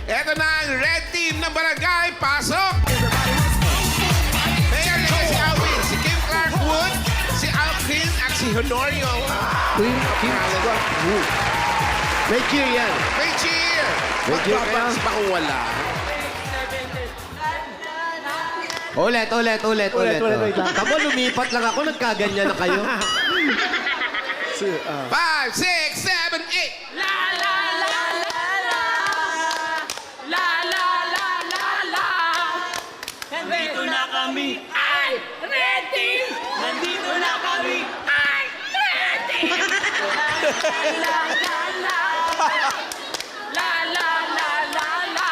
Eto na ang red team ng barangay. Pasok! Mayor na si Alvin, si Kim Clark Wood, si Alvin at si Honorio. May cheer yan. May cheer! May cheer kayo. Magbabangs pa kung wala. Ulit. Ulit, wait lang. Tamo, lumipat lang ako. Nagkaganyan na kayo. 5, 6, 7, 8. La la la la la. La la la la la. Nandito na kami. Ay, red team. Nandito na kami. Ay, red team. La la la. La la la la la.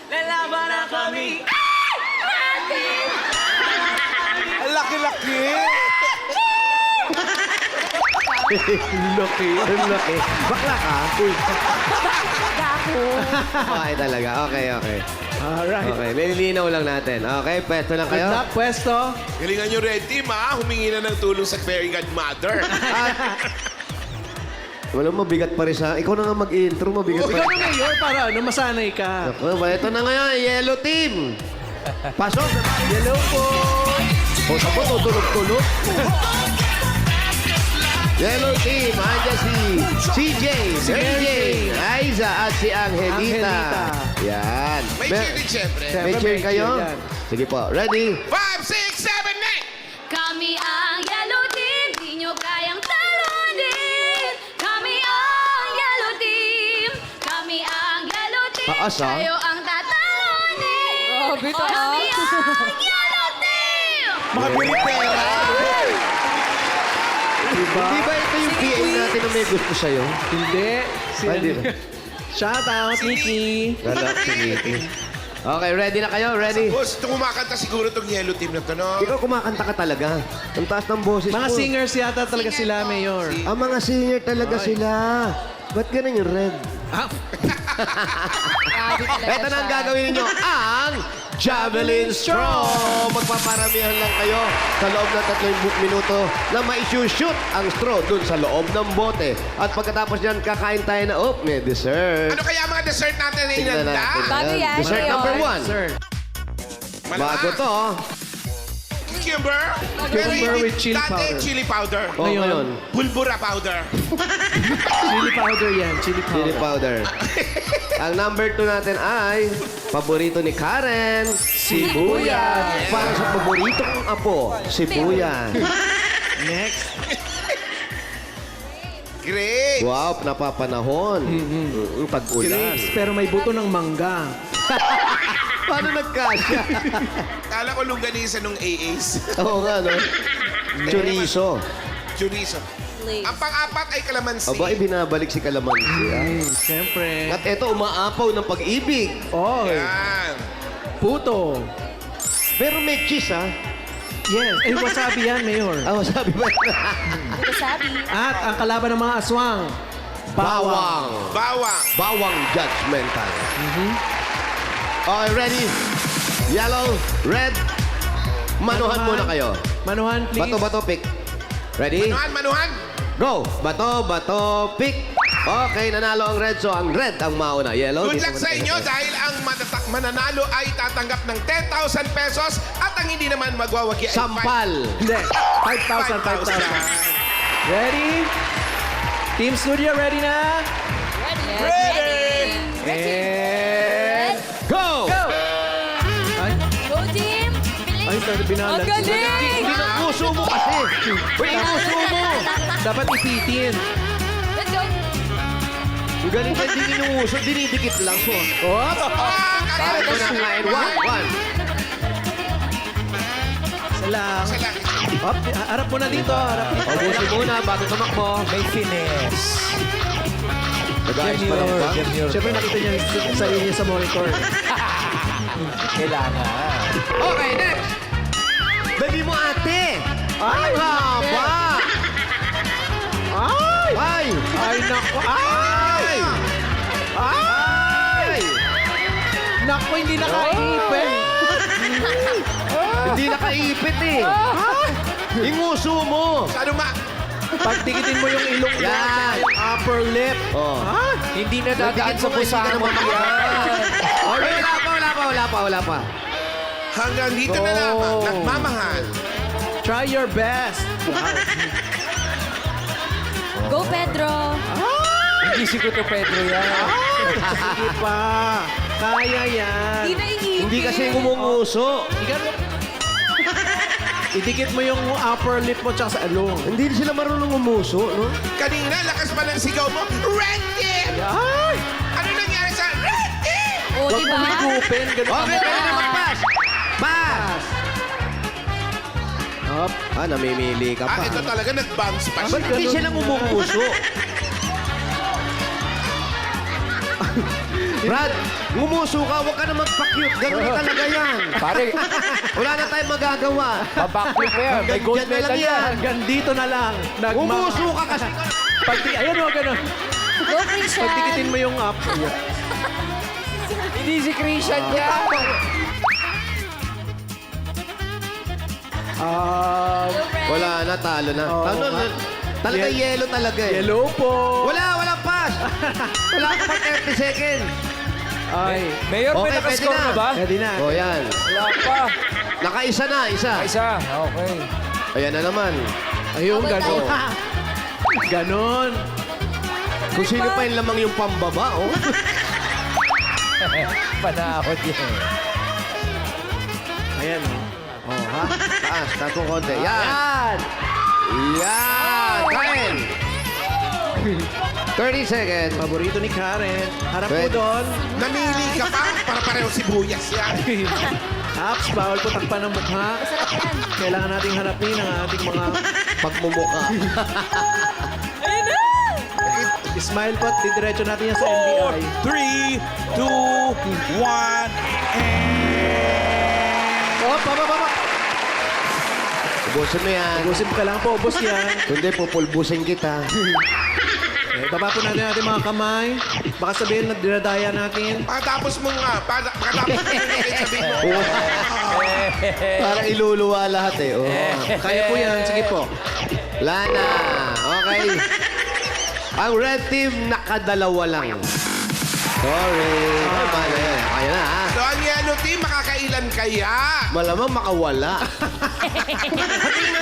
Lalaban na kami. Ay, red team. Ang laki-laki. Ang laki. Bakla ka? Okay talaga. Okay. Alright. Okay, nililinaw lang natin. Okay, pwesto lang Good kayo. luck, pwesto. Galingan nyo red team, ha? Humingi na ng tulong sa Fairy Godmother. Walang mabigat pa rin sa... Ikaw na nga mag-intro, mabigat pa Ikaw rin. na mayor para masanay ka. Ako, ito na ngayon, yellow team. Pasok. Hello po. O, sabo, tutulog-tulog. Yellow team, andyan si CJ, Si Mary Mary Jane, Aiza at si Angelita. Angelita. Yan. May cheer din, syempre. May Siyempre, cheer may kayo? cheer yan. Sige po, ready? 5, 6, 7, 8. Kami ang yellow team, di nyo kayang talunin. Kami ang yellow team, kami ang yellow team. Taas, ah. Kayo ang tatalunin. Kami ang yellow team. Makabili pera. Diba? Di ba ito yung PA natin na may gusto sa'yo? Hindi. Ay, di ba? Shout out, Nikki. Galak si Nicky. Okay, ready na kayo? Ready? Boss, ito kumakanta siguro itong yellow team na to, no? Ikaw kumakanta ka talaga. Ang taas ng boses Mga mo. singers yata talaga sila, Mayor. Ang mga singer talaga sila. Ba't ganun yung red? Ah, Ito na ang gagawin ninyo, ang Javelin Straw! Magpaparamihan lang kayo sa loob ng 3 minuto na ma-shoot ang straw dun sa loob ng bote. At pagkatapos yan, kakain tayo na, may dessert. Ano kaya mga dessert natin na Tingnan inanda? natin. Bago yan, Dessert Mayor. number 1. sir. Bago to. Cucumber. Cucumber with chili Dati powder. chili powder. Oh, Ngayon. ngayon. Pulbura powder. Chili powder yan. Chili powder. Chili powder. Ang number 2 natin ay paborito ni Karen, sibuyas. Para sa paborito kong apo, sibuyas. Next. Great. Wow, napapanahon. Pag-ulan. Grapes, pero may buto ng mangga. Paano nagkasya? Kala ko longganisa nung AAs. Oo nga, no? Chorizo. Chorizo. Ang pang-apat ay kalamansi. Aba, ibinabalik si Kalamansi. Siyempre. At eto, umaapaw ng pag-ibig. Oh, Yan. puto. Pero may cheese, ha? Yes. Eh, wasabi yan, Mayor. Ah, sabi ba? Sabi. At ang kalaban ng mga aswang. Bawang. Bawang. Bawang judgmental. Okay, ready? Yellow, red. Manuhan muna kayo. Manuhan, please. Bato, pick. Ready? Manuhan. Go! Bato, pick. Okay, nanalo ang red. So, ang red ang mauna. Yellow. Good dito luck muna sa kayo. inyo dahil ang mananalo ay tatanggap ng 10,000 pesos at ang hindi naman magwawagi ay Sampal. Hindi. 5,000, 5,000. Ready? Team Studio, ready na? Ready. And... Go! Go! Ay, Go team. ay, binalag. Ang galing. Hindi na puso mo kasi. Uy, puso mo. Dapat ipitin. Let's go. Ang galing ka din inuuso. Dinidikit lang po. Oh! Para ko na kain. One. Salang. Isa lang. Up, harap mo na dito. Harap dito. Ubusin muna bago tumakbo. May finesse. Nag-ayos pa lang ba? Siyempre nakita niya yung sarili niya sa monitor. Kailangan. Okay, next. Dali mo, ate. Ay, haba. Ay! Ay! Ay, naku! Ay! Ay! Naku, hindi nakaipin. Hindi nakaipit eh. Inguso mo. Masyado Pagdikitin mo yung ilong mo, Yan. yung upper lip. Oh. Ha? Hindi na dadaan sa pusahan mo. Oh, wala pa. Hanggang dito na lamang. Nagmamahal. Try your best. Go, Pedro. Hindi si Kuto Pedro yan. Sige pa. Kaya yan. Di na iipin. Hindi kasi ngumuuso. Idikit mo yung upper lip mo tsaka sa ilong. Hindi sila marunong umuso, no? Kanina, lakas pa ng sigaw mo. Red Team! Ay! Ano nangyari sa Red Team? O, Huwag di mo ba? higupin. Ganun Okay, pwede na mag-pass. Pass! Up. Namimili ka pa. Ito talaga nag-bounce pa Ba't siya. hindi sila ngumuuso? Brad, ngumuso ka, huwag ka na magpa-cute. Ganun na talaga yan. Pare, Wala na tayong magagawa. backflip mo yan. May gold Hanggang dyan na medal lang yan. Hanggang dito na lang. Ngumuso ka kasi. Ayan o, ganun. Go, Christian. Pagdikitin mo yung upper lip. Hindi si Christian yan. Go, Fred. Wala na, talo na. Oo, Talo na. Talaga yellow talaga eh. Yellow po. Walang pass. Wala ka pa 30 seconds. Ay. Mayor, may Okay, nakascore pwede na. na ba? Pwede na. O yan. Wala pa. Nakaisa na, isa. Isa. Okay. Ayan na naman. Ayun, Abot ganon. tayo. Ganon. Kung sino pa yung lamang yung pambaba, oh. Panahon yan. Ayan o. Oh, ha? Taas mo konti. Yan. Yan. Yan. Karen. 30 seconds. Paborito ni Karen. Harap mo Pwede. doon. Namili ka pa para pareho sibuyas yan. Apps, bawal po takpan ng mukha. Masarap yan. Kailangan nating harapin ang ating mga Pagmumuka. Ayun na! smile po at didiretso natin yan sa NBI. 3, 2, 1, Oh, pababa. Ubusin mo yan. Ubusin ka lang po, ubos yan. Kundi pupulbusin kita. Baba po natin ating mga kamay. Baka sabihin na dinadaya natin. Pagkatapos mo nga. Pagkatapos mo nga sabihin mo. Para iluluwa lahat eh. Oh. Kaya po yan, sige po. Lana. Okay. Ang red team nakadalawa lang. Sorry. Tama na yan. Kaya na ha. So, ang yellow team, makakailan kaya? Malamang makawala. Pati nga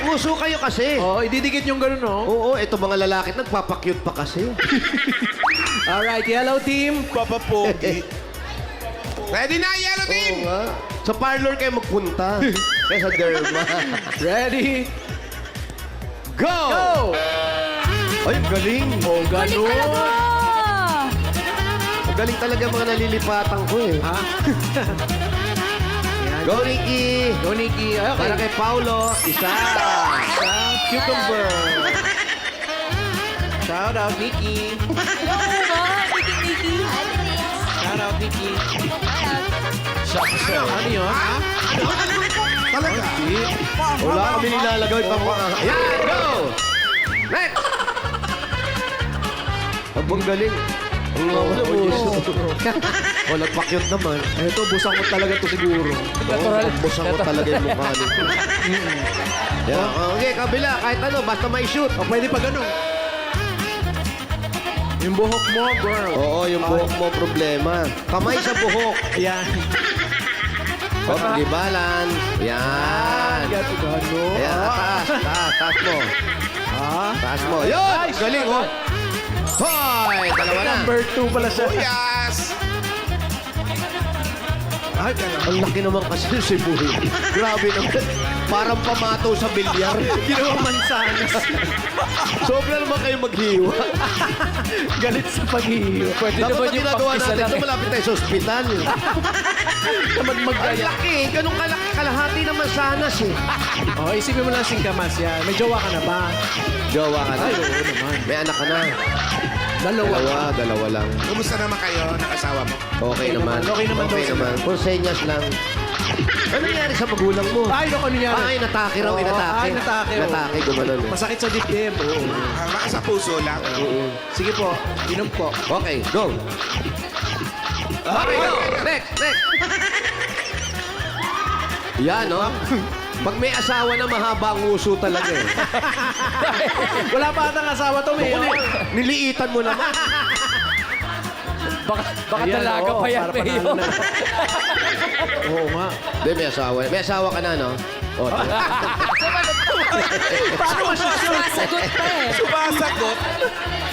nguso kayo kasi. Oh, ididikit yung ganun, oh. Oo, ito mga lalaki nagpapakyut pa kasi. Alright, yellow team. Papapogi. Ready na, yellow team? Oo nga. Sa parlor kayo magpunta. Kaya sa derma. Ready? Go! Go! Ay, galing. Oh, Galing talaga! ganun. Ang galing talaga mga nalilipatan ko eh. Ha? Yan. Go, Ricky! Go, Nikki. Ay, okay. Para kay Paulo, isa. Isang cucumber. Shout out, Nikki. Hello, ba? Niki. Shout out, Nikki. Ano yun? Ha? Talaga? Wala kami nilalagay pa pa. Ayan, go! Next! Abang galing. Ang uso. O, nagpakyut naman. Eto, busang mo talaga to siguro. Natural. Busang ko talaga yung mukha nito. Yan. Okay, kabila. Kahit ano, basta may shoot. O, pwede pa ganun. Yung buhok mo, girl. Oo, yung buhok mo problema. Kamay sa buhok. Ayan. O, hindi balance. Yan. Ganun. Ayan, taas mo. Ha? Taas mo. Yun! Galing, oh. Hoy! Dalawa na. Number 2 pala siya. Yes! Ay, ganun. Ang laki naman kasi ng sibuhi. Grabe naman. Parang pamato sa bilyar. Ginawa mansanas. Sobra naman kayo maghiwa. Galit sa paghihiyo. Pwede Dapat naman ang yung ginagawa pang-isa natin, lang. ito malapit tayo sa ospital. Naman Ang maggaya. laki. Ganun kalaki. Kalahati naman sanas eh. Oh, isipin mo lang singkamas yan. May jowa ka na ba? Jowa ka na. Ay, oo naman. May anak ka na. Dalawa. Dalawa lang. Kumusta naman kayo ng asawa mo? Okay naman. Okay naman daw Okay sila. naman. Kung senyas lang. Ano nangyari sa magulang mo? Ay, naku, ano yan? Ay, natake raw. Oo, Inatake. ay, natake, oo. Natake, gumanon eh. Masakit sa dibdib. Oo. Baka sa puso lang. Sige po, inom po. Okay, go. Okay, go. Next. Yan, no? Pag may asawa na mahaba ang uso talaga eh. Wala pa atang asawa to, Mayor. Niliitan mo naman. Baka Ayan, dalaga oo, pa yan, para panalo Mayor. na. Oo nga. Hindi, may asawa. May asawa ka na, no? O, Sumasagot pa eh. Sumasagot.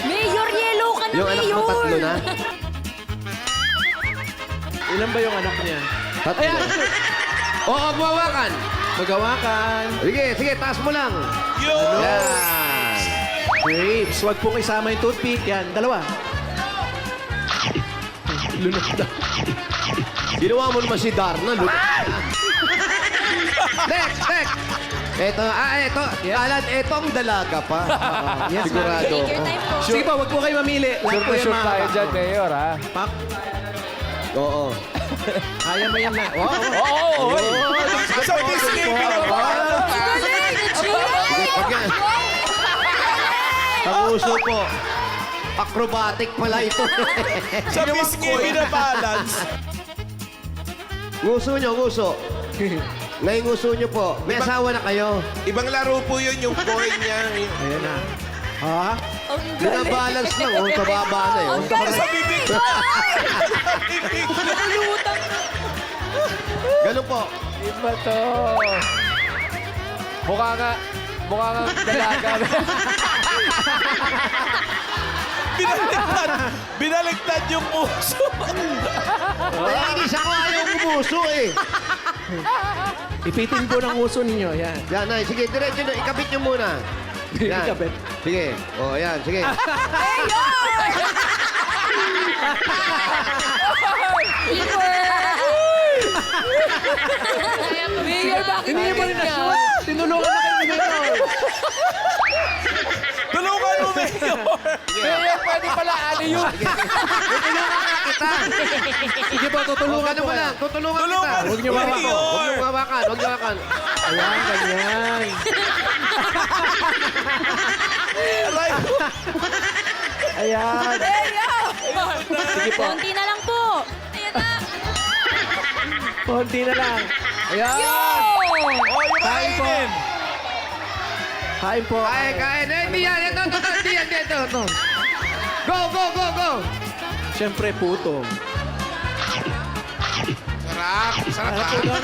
Mayor, yellow ka na, yung anak Mayor. mo tatlo na? Ilan ba yung anak niya? Tatlo. Oo, magwawakan. Magawakan. Sige, sige, taas mo lang. Yun. Yan. Grapes. Huwag po isama yung toothpick. Yan, dalawa. Lunok na. Ginawa mo naman si Darna. Next, next. Eto, eto. Alan, eto ang dalaga pa. Yes, Sigurado. Take your time po. Sige po, huwag po kayo mamili. Lahat Sure po na yan sure tayo makakapa. dyan, Mayor, ha? Pak. Oo. Kaya mo yan na. Wow. Oo, Sa Disney, pinabalan. Galing, legit. Sige, pag yan. Ang uso po. Acrobatic pala ito. Sa Disney, pinabalance. Nguso nyo, nguso. Ngayon nguso nyo po. May asawa na kayo. Ibang laro po yun, yung coin niya. Ayan na. Ha? Ang Binabalance lang, oh. Kababa na yun. Ang galing. Lutang na. Ganun po. Iba to. Mukha nga dalaga. Binaliktad yung puso. Kaya inis ako ayaw umuso eh. Ipitin po ng uso ninyo. Yan. Yan, ay, sige, diretso na. Ikabit nyo muna. Yan. Ikabit. Sige. O, yan, sige. Mayor, bakit Hindi mo rin ganyan? na-shoot. Tinulungan na kayo ni Mayor. Tulungan mo, Mayor. Mayor, pwede pala, ano yun? Sige po, tutulungan Ano po mo kayo. lang, tutulungan kita. Tulungan Huwag niyo hawakan. Mayor. Huwag nyo hawakan, huwag nyo hawakan. Ayan, ganyan. Aray. Ayan. Sige po. Konti na lang po. Ayan na. Konti na lang. Ayan. Yo! Oh, yung Kain po. kainin. Kain po. Kain, kain. Eh, hindi yan. Ito, hindi yan. Ito. Go, go, go, go. Siyempre, puto. Sarap. Sarap Ano ah. po doon?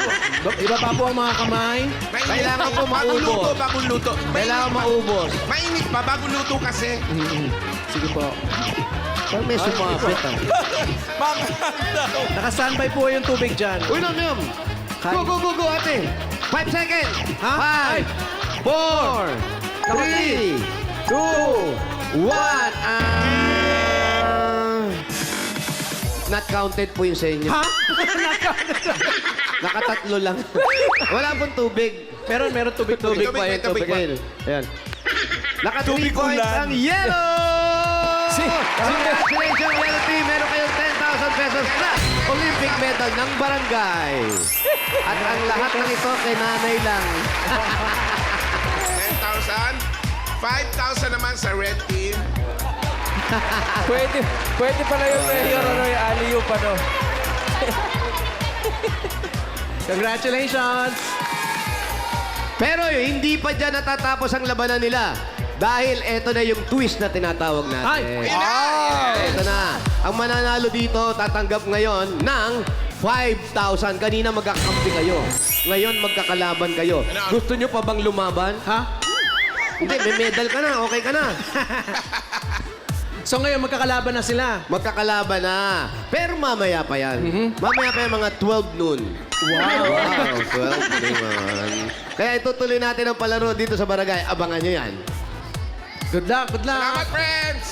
Iba pa po ang mga kamay. Kailangan po Bagong luto, maubos. bagong luto. Kailangan maubos. Mainit pa, bagong luto kasi. Sige po. Parang may sumapit ah. Maganda. Naka-standby po yung tubig dyan. Uy, nom. Go, go, go, go, ate. 5 seconds. Ha? 5, 4, 3, 2, 1. Not counted po yun sa inyo. Ha? Nakatatlo lang. Wala pong tubig. Meron tubig. Tubig pa May yun. tubig Tubig pa. pa yun. Ayan. Naka 3 Tubig points ulan. ang yellow! Congratulations, yellow team. Meron kayong 10,000 pesos plus Olympic medal ng barangay. At ang lahat ng ito kay nanay lang. 10,000. 5,000 naman sa red team. Pwede pala yung Mayor, ano, yung alley-oop, ano. Congratulations! Pero hindi pa dyan natatapos ang labanan nila. Dahil eto na yung twist na tinatawag natin. Ay! Eto na. Ang mananalo dito tatanggap ngayon ng 5,000. Kanina magkakampi kayo. Ngayon magkakalaban kayo. Gusto nyo pa bang lumaban? Ha? Hindi, may medal ka na. Okay ka na. So ngayon, magkakalaban na sila. Magkakalaban na. Pero mamaya pa yan. Mamaya pa yan mga 12 noon. Wow, 12 naman. Kaya itutuloy natin ang palaro dito sa barangay. Abangan nyo yan. Good luck, good luck. Salamat, friends!